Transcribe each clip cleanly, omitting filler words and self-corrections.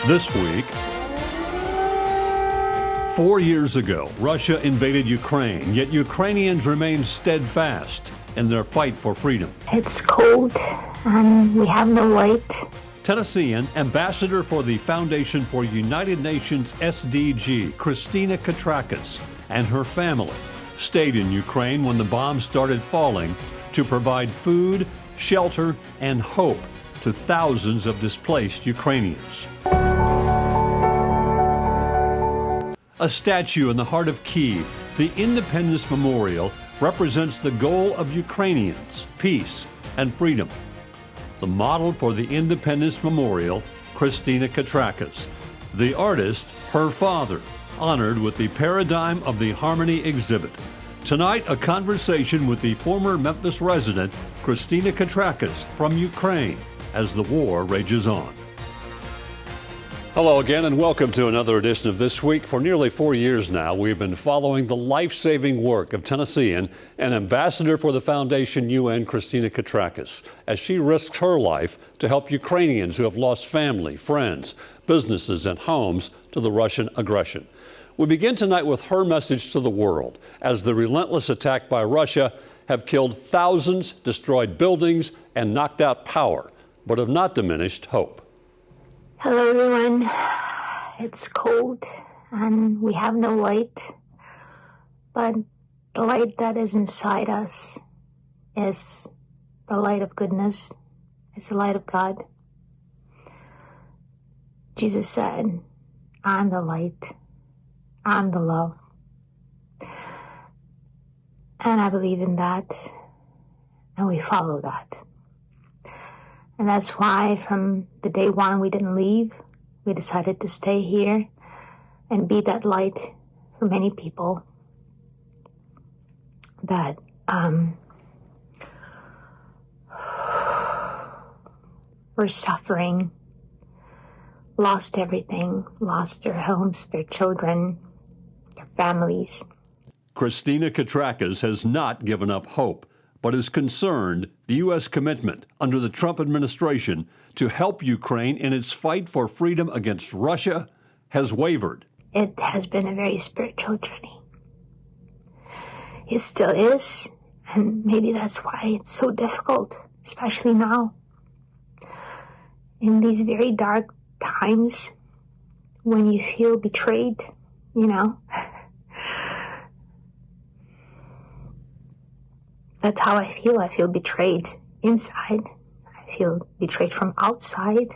This week, 4 years ago, Russia invaded Ukraine, yet Ukrainians remain steadfast in their fight for freedom. It's cold and we have no light. Tennessean ambassador for the Foundation for United Nations SDG, Christina Katrakis, and her family stayed in Ukraine when the bombs started falling to provide food, shelter, and hope to thousands of displaced Ukrainians. A statue in the heart of Kyiv, the Independence Memorial, represents the goal of Ukrainians, peace and freedom. The model for the Independence Memorial, Christina Katrakis. The artist, her father, honored with the Paradigm of the Harmony exhibit. Tonight, a conversation with the former Memphis resident, Christina Katrakis, from Ukraine, as the war rages on. Hello again, and welcome to another edition of This Week. For nearly 4 years now, we've been following the life-saving work of Tennessean and ambassador for the Foundation UN, Christina Katrakis, as she risks her life to help Ukrainians who have lost family, friends, businesses, and homes to the Russian aggression. We begin tonight with her message to the world, as the relentless attack by Russia have killed thousands, destroyed buildings, and knocked out power, but have not diminished hope. Hello everyone. It's cold and we have no light, but the light that is inside us is the light of goodness. It's the light of God. Jesus said, I'm the light. I'm the love. And I believe in that, and we follow that. And that's why from the day one we didn't leave. We decided to stay here and be that light for many people that were suffering, lost everything, lost their homes, their children, their families. Christina Katrakis has not given up hope, but is concerned the U.S. commitment under the Trump administration to help Ukraine in its fight for freedom against Russia has wavered. It has been a very spiritual journey. It still is, and maybe that's why it's so difficult, especially now. In these very dark times when you feel betrayed, That's how I feel. I feel betrayed inside. I feel betrayed from outside.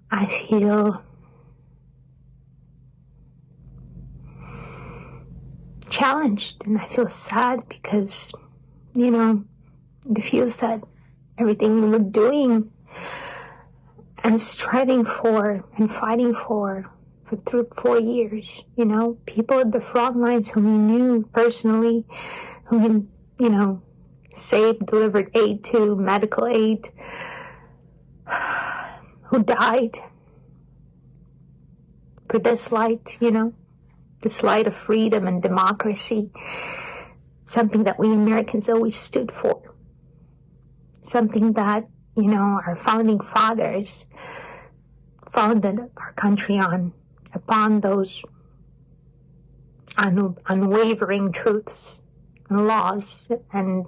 I feel challenged and I feel sad because, it feels that everything we were doing and striving for and fighting for 4 years, people at the front lines whom we knew personally, who we saved, delivered aid to, medical aid, who died for this light, this light of freedom and democracy, something that we Americans always stood for, something that, our founding fathers founded our country upon those unwavering truths and laws and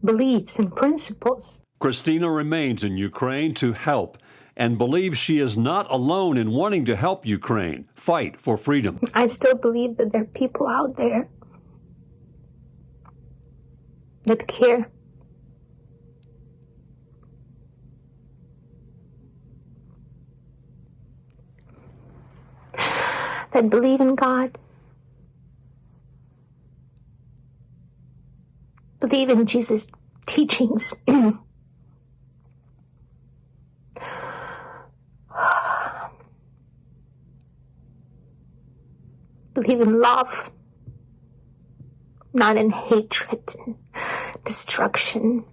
beliefs and principles. Christina remains in Ukraine to help and believes she is not alone in wanting to help Ukraine fight for freedom. I still believe that there are people out there that care. That believe in God. Believe in Jesus' teachings. Believe in love, not in hatred and destruction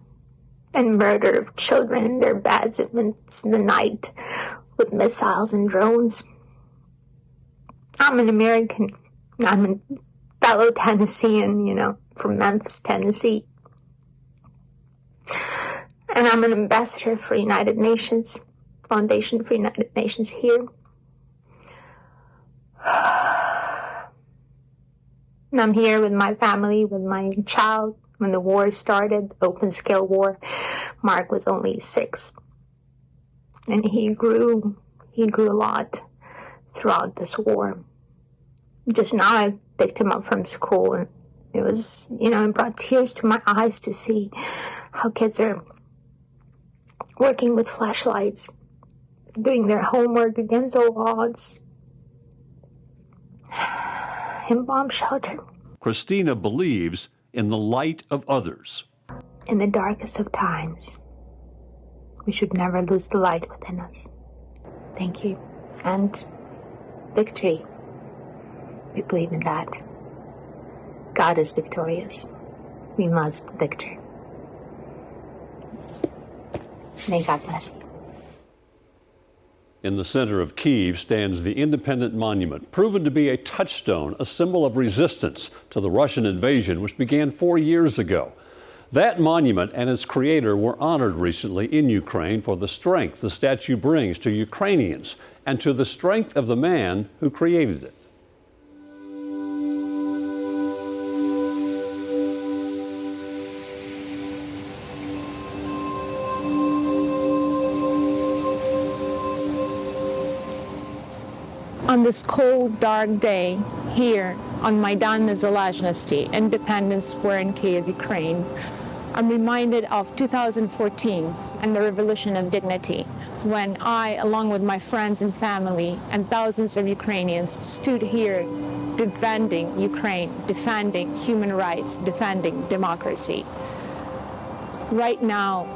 and murder of children in their beds in the night with missiles and drones. I'm an American. I'm a fellow Tennessean, from Memphis, Tennessee. And I'm an ambassador for United Nations. Foundation for United Nations here. And I'm here with my family, with my child. When the war started, open-scale war, Mark was only 6. And he grew a lot throughout this war. Just now I picked him up from school, and it was, it brought tears to my eyes to see how kids are working with flashlights, doing their homework against all odds in bomb shelter. Christina believes in the light of others. In the darkest of times, we should never lose the light within us. Thank you. And victory. We believe in that. God is victorious. We must victor. May God bless you. In the center of Kyiv stands the Independent Monument, proven to be a touchstone, a symbol of resistance to the Russian invasion, which began 4 years ago. That monument and its creator were honored recently in Ukraine for the strength the statue brings to Ukrainians and to the strength of the man who created it. On this cold, dark day, here on Maidan Nezalezhnosti, Independence Square in Kyiv, Ukraine, I'm reminded of 2014 and the Revolution of Dignity, when I, along with my friends and family and thousands of Ukrainians, stood here defending Ukraine, defending human rights, defending democracy. Right now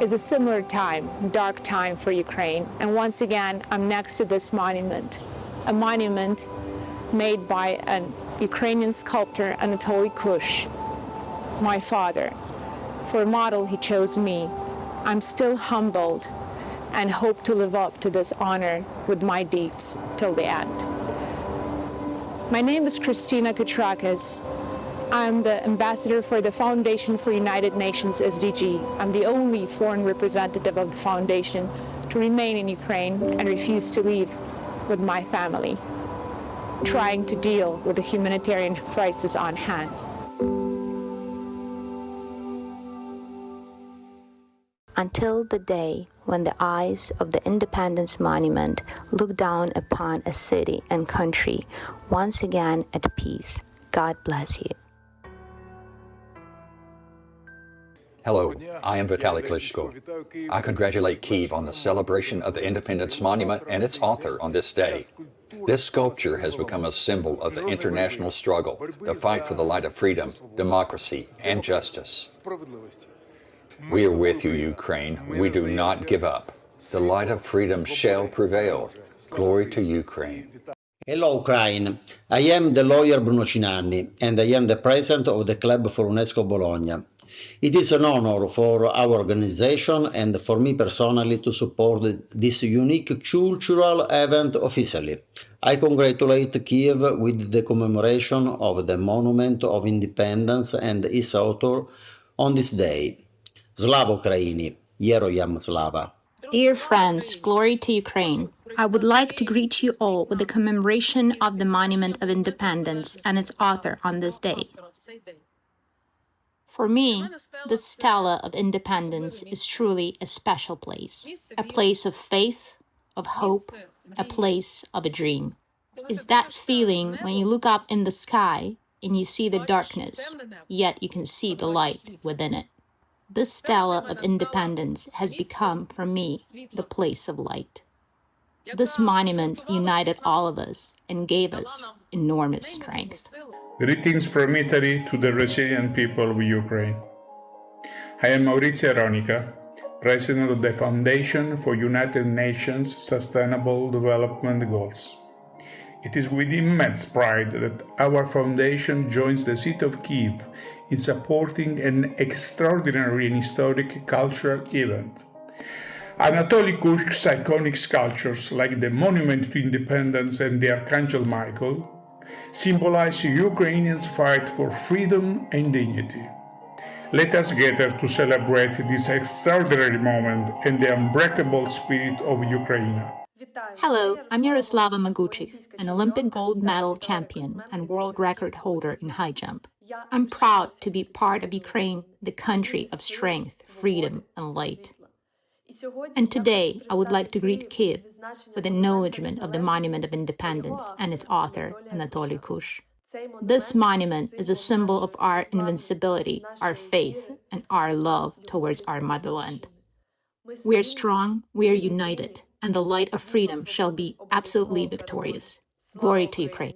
is a similar time, dark time for Ukraine, and once again, I'm next to this monument. A monument made by an Ukrainian sculptor, Anatoly Kush, my father. For a model, he chose me. I'm still humbled and hope to live up to this honor with my deeds till the end. My name is Christina Katrakis. I'm the ambassador for the Foundation for United Nations, SDG. I'm the only foreign representative of the foundation to remain in Ukraine and refuse to leave with my family, trying to deal with the humanitarian crisis on hand. Until the day when the eyes of the Independence Monument look down upon a city and country once again at peace. God bless you. Hello, I am Vitaly Klitschko. I congratulate Kyiv on the celebration of the Independence Monument and its author on this day. This sculpture has become a symbol of the international struggle, the fight for the light of freedom, democracy, and justice. We are with you, Ukraine. We do not give up. The light of freedom shall prevail. Glory to Ukraine. Hello, Ukraine. I am the lawyer Bruno Cinanni, and I am the president of the Club for UNESCO Bologna. It is an honor for our organization and for me personally to support this unique cultural event officially. I congratulate Kyiv with the commemoration of the Monument of Independence and its author on this day. Slava Ukraini, Heroyam Slava. Dear friends, glory to Ukraine. I would like to greet you all with the commemoration of the Monument of Independence and its author on this day. For me, the Stela of Independence is truly a special place, a place of faith, of hope, a place of a dream. It's that feeling when you look up in the sky and you see the darkness, yet you can see the light within it. This Stela of Independence has become, for me, the place of light. This monument united all of us and gave us enormous strength. Greetings from Italy to the resilient people of Ukraine. I am Maurizio Aronica, President of the Foundation for United Nations Sustainable Development Goals. It is with immense pride that our foundation joins the city of Kyiv in supporting an extraordinary and historic cultural event. Anatoly Kush's iconic sculptures like the Monument to Independence and the Archangel Michael symbolize Ukrainians' fight for freedom and dignity. Let us gather to celebrate this extraordinary moment and the unbreakable spirit of Ukraine. Hello, I'm Yaroslava Maguchik, an Olympic gold medal champion and world record holder in high jump. I'm proud to be part of Ukraine, the country of strength, freedom, and light. And today, I would like to greet Kiev with acknowledgement of the Monument of Independence and its author, Anatoly Kush. This monument is a symbol of our invincibility, our faith, and our love towards our motherland. We are strong, we are united, and the light of freedom shall be absolutely victorious. Glory to Ukraine.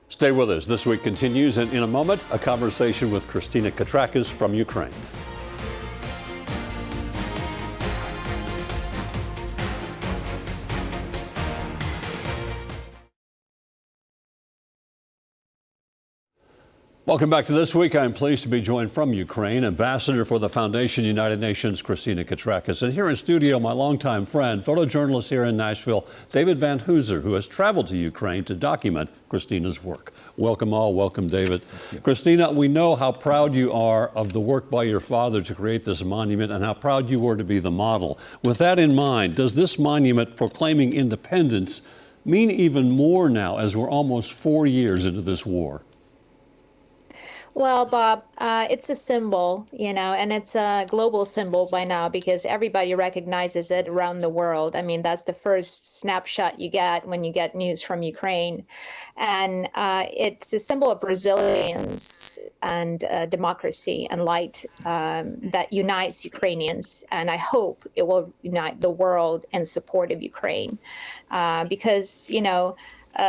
Stay with us. This week continues, and in a moment, a conversation with Christina Katrakis from Ukraine. Welcome back to This Week. I'm pleased to be joined from Ukraine, Ambassador for the Foundation United Nations, Christina Katrakis. And here in studio, my longtime friend, photojournalist here in Nashville, David Van Hooser, who has traveled to Ukraine to document Christina's work. Welcome all. Welcome, David. Christina, we know how proud you are of the work by your father to create this monument and how proud you were to be the model. With that in mind, does this monument proclaiming independence mean even more now as we're almost 4 years into this war? Well, Bob, it's a symbol, and it's a global symbol by now because everybody recognizes it around the world. I mean, that's the first snapshot you get when you get news from Ukraine. And it's a symbol of resilience and democracy and light that unites Ukrainians. And I hope it will unite the world in support of Ukraine because,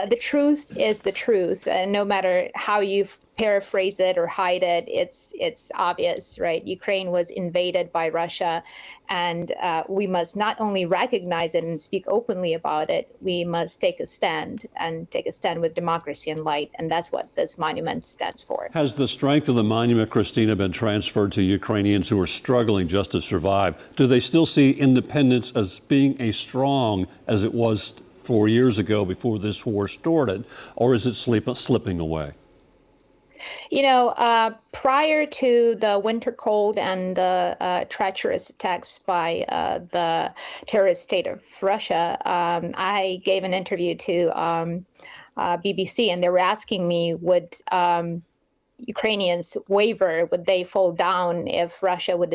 the truth is the truth. And no matter how you paraphrase it or hide it, it's obvious, right? Ukraine was invaded by Russia, and we must not only recognize it and speak openly about it, we must take a stand with democracy and light, and that's what this monument stands for. Has the strength of the monument, Christina, been transferred to Ukrainians who are struggling just to survive? Do they still see independence as being as strong as it was 4 years ago before this war started, or is it slipping away? Prior to the winter cold and the treacherous attacks by the terrorist state of Russia, I gave an interview to BBC, and they were asking me, would Ukrainians waver? Would they fall down if Russia would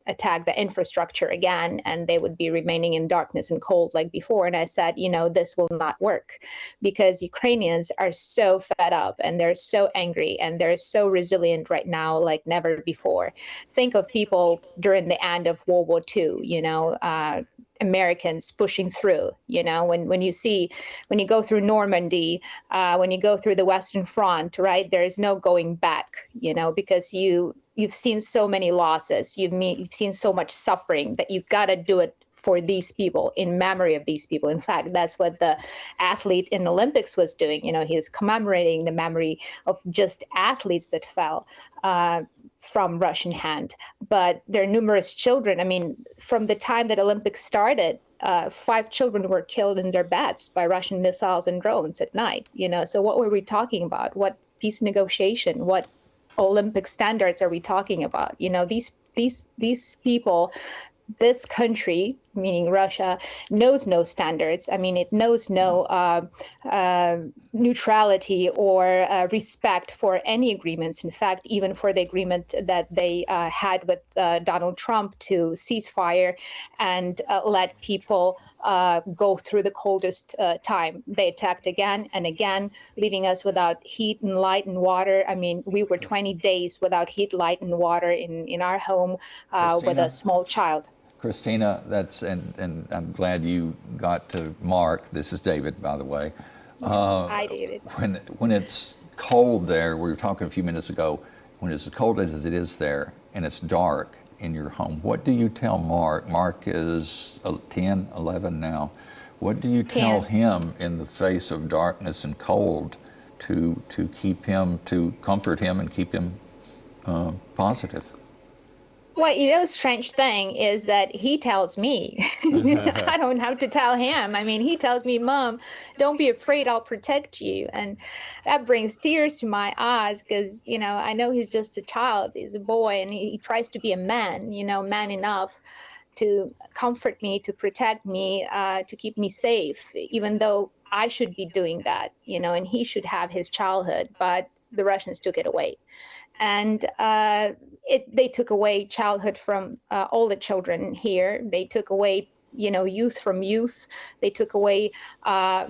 attack the infrastructure again, and they would be remaining in darkness and cold like before? And I said, this will not work because Ukrainians are so fed up and they're so angry and they're so resilient right now like never before. Think of people during the end of World War II, Americans pushing through, when you go through Normandy, when you go through the Western Front, right, there is no going back, because you've seen so many losses, you've seen so much suffering that you've got to do it for these people, in memory of these people. In fact, that's what the athlete in the Olympics was doing. He was commemorating the memory of just athletes that fell from Russian hand. But there are numerous children. I mean, from the time that Olympics started, 5 children were killed in their beds by Russian missiles and drones at night. So what were we talking about? What peace negotiation? What Olympic standards are we talking about? These people, this country, meaning Russia, knows no standards. I mean, it knows no neutrality or respect for any agreements. In fact, even for the agreement that they had with Donald Trump to cease fire and let people go through the coldest time. They attacked again and again, leaving us without heat and light and water. I mean, we were 20 days without heat, light, and water in our home with a small child. Christina, and I'm glad you got to Mark. This is David, by the way. Hi, David. When it's cold there, we were talking a few minutes ago, when it's as cold as it is there and it's dark in your home, what do you tell Mark? Mark is 10, 11 now. What do you tell him in the face of darkness and cold to keep him, to comfort him and keep him positive? Well, strange thing is that he tells me. I don't have to tell him. I mean, he tells me, Mom, don't be afraid, I'll protect you. And that brings tears to my eyes because, I know he's just a child. He's a boy and he tries to be a man, man enough to comfort me, to protect me, to keep me safe, even though I should be doing that, and he should have his childhood. But the Russians took it away. And they took away childhood from all the children here. They took away, youth from youth. They took away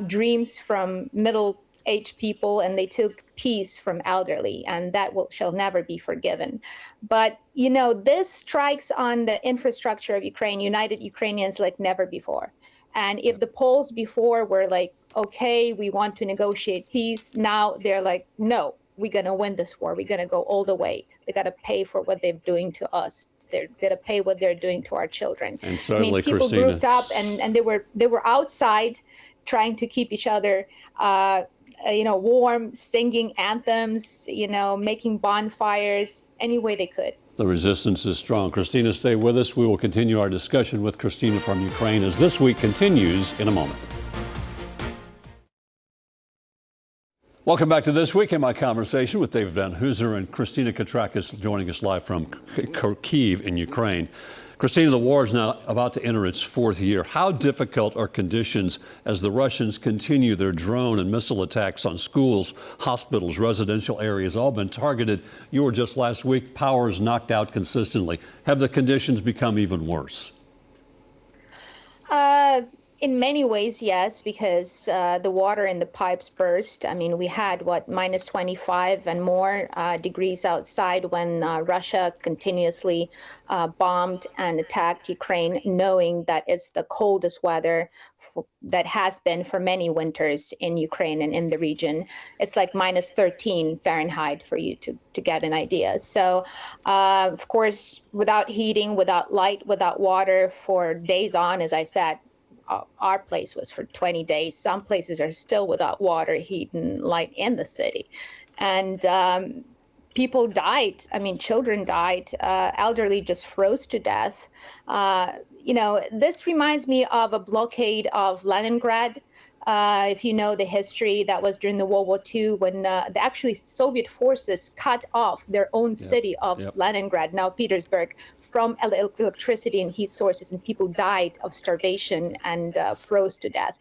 dreams from middle-aged people, and they took peace from elderly, and that shall never be forgiven. But this strikes on the infrastructure of Ukraine, united Ukrainians like never before. And if the polls before were like, okay, we want to negotiate peace, now they're like, no, we're going to win this war. We're going to go all the way. They got to pay for what they're doing to us. They're going to pay what they're doing to our children. And certainly, people Christina, grouped up and they were outside trying to keep each other, warm, singing anthems, making bonfires any way they could. the resistance is strong. Christina, stay with us. We will continue our discussion with Christina from Ukraine as this week continues in a moment. Welcome back to This Week in my conversation with David Van Hooser and Christina Katrakis, joining us live from Kyiv in Ukraine. Christina, the war is now about to enter its fourth year. How difficult are conditions as the Russians continue their drone and missile attacks on schools, hospitals, residential areas, all been targeted? You were just last week, power is knocked out consistently. Have the conditions become even worse? In many ways, yes, because the water in the pipes burst. I mean, we had, minus 25 and more degrees outside when Russia continuously bombed and attacked Ukraine, knowing that it's the coldest weather that has been for many winters in Ukraine and in the region. It's like minus 13 Fahrenheit for you to get an idea. So, of course, without heating, without light, without water for days on, as I said, our place was for 20 days. Some places are still without water, heat, and light in the city. And people died. I mean, children died. Elderly just froze to death. This reminds me of a blockade of Leningrad. If you know the history, that was during the World War II when the actually Soviet forces cut off their own city of Leningrad, now Petersburg, from electricity and heat sources, and people died of starvation and froze to death.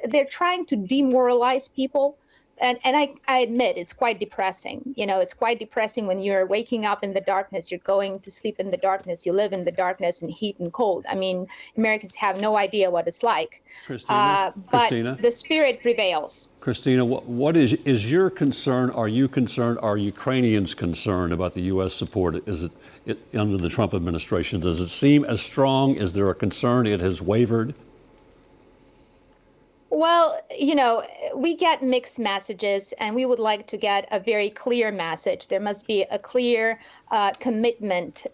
They're trying to demoralize people. And I admit it's quite depressing. It's quite depressing when you're waking up in the darkness, you're going to sleep in the darkness, you live in the darkness and heat and cold. I mean, Americans have no idea what it's like. Christina, but the spirit prevails. Christina, what is your concern? Are you concerned? Are Ukrainians concerned about the U.S. support? Is it under the Trump administration? Does it seem as strong? Is there a concern it has wavered? Well, we get mixed messages, and we would like to get a very clear message. There must be a clear commitment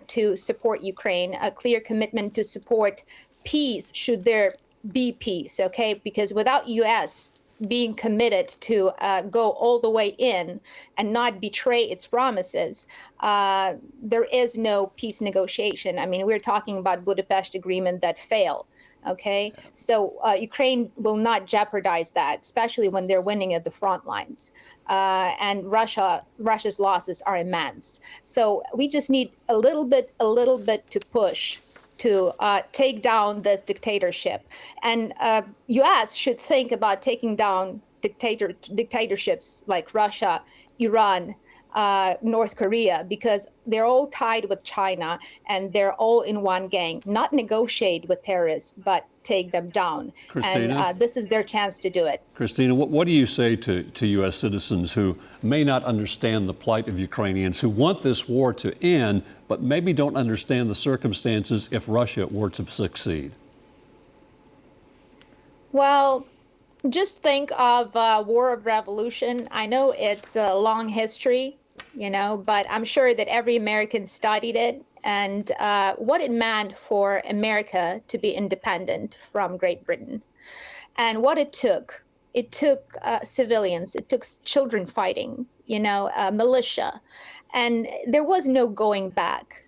to support Ukraine, a clear commitment to support peace, should there be peace, okay? Because without U.S. being committed to go all the way in and not betray its promises, there is no peace negotiation. I mean, we're talking about Budapest Agreement that failed. Okay, so Ukraine will not jeopardize that, especially when they're winning at the front lines. And Russia's losses are immense. So we just need a little bit to push to take down this dictatorship. And U.S. should think about taking down dictatorships like Russia, Iran, North Korea, because they're all tied with China and they're all in one gang. Not negotiate with terrorists, but take them down. Christina, and this is their chance to do it. Christina, what do you say to U.S. citizens who may not understand the plight of Ukrainians, who want this war to end, but maybe don't understand the circumstances if Russia were to succeed? Well, just think of War of Revolution. I know it's a long history, but I'm sure that every American studied it and what it meant for America to be independent from Great Britain and what it took. It took civilians, it took children fighting, militia, and there was no going back.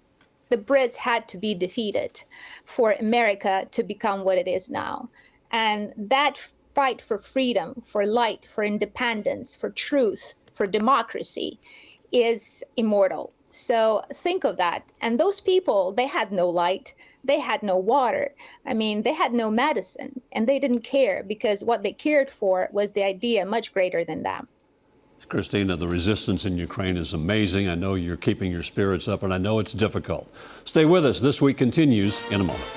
the Brits had to be defeated for America to become what it is now. And that fight for freedom, for light, for independence, for truth, for democracy is immortal. So think of that. And those people, they had no light, they had no water. I mean, they had no medicine, and they didn't care, because what they cared for was the idea much greater than them. Christina, the resistance in Ukraine is amazing. I know you're keeping your spirits up, and I know it's difficult. Stay with us. This Week continues in a moment.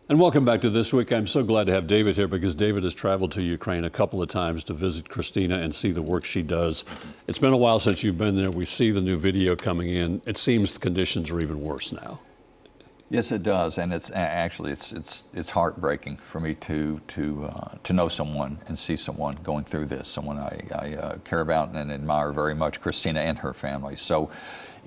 And welcome back to This Week. I'm so glad to have David here, because David has traveled to Ukraine a couple of times to visit Christina and see the work she does. It's been a while since you've been there. We see the new video coming in. It seems the conditions are even worse now. Yes, it does, and it's actually it's heartbreaking for me to know someone and see someone going through this. Someone I care about and admire very much, Christina and her family. So.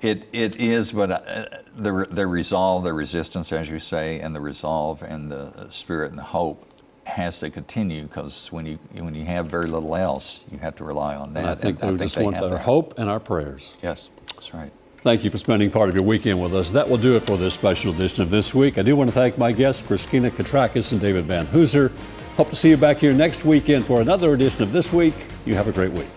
It is, but the resolve, the resistance, as you say, and the resolve and the spirit and the hope has to continue, because when you have very little else, you have to rely on that. And I think they just want our hope and our prayers. Yes, that's right. Thank you for spending part of your weekend with us. That will do it for this special edition of This Week. I do want to thank my guests, Christina Katrakis and David Van Hooser. Hope to see you back here next weekend for another edition of This Week. You have a great week.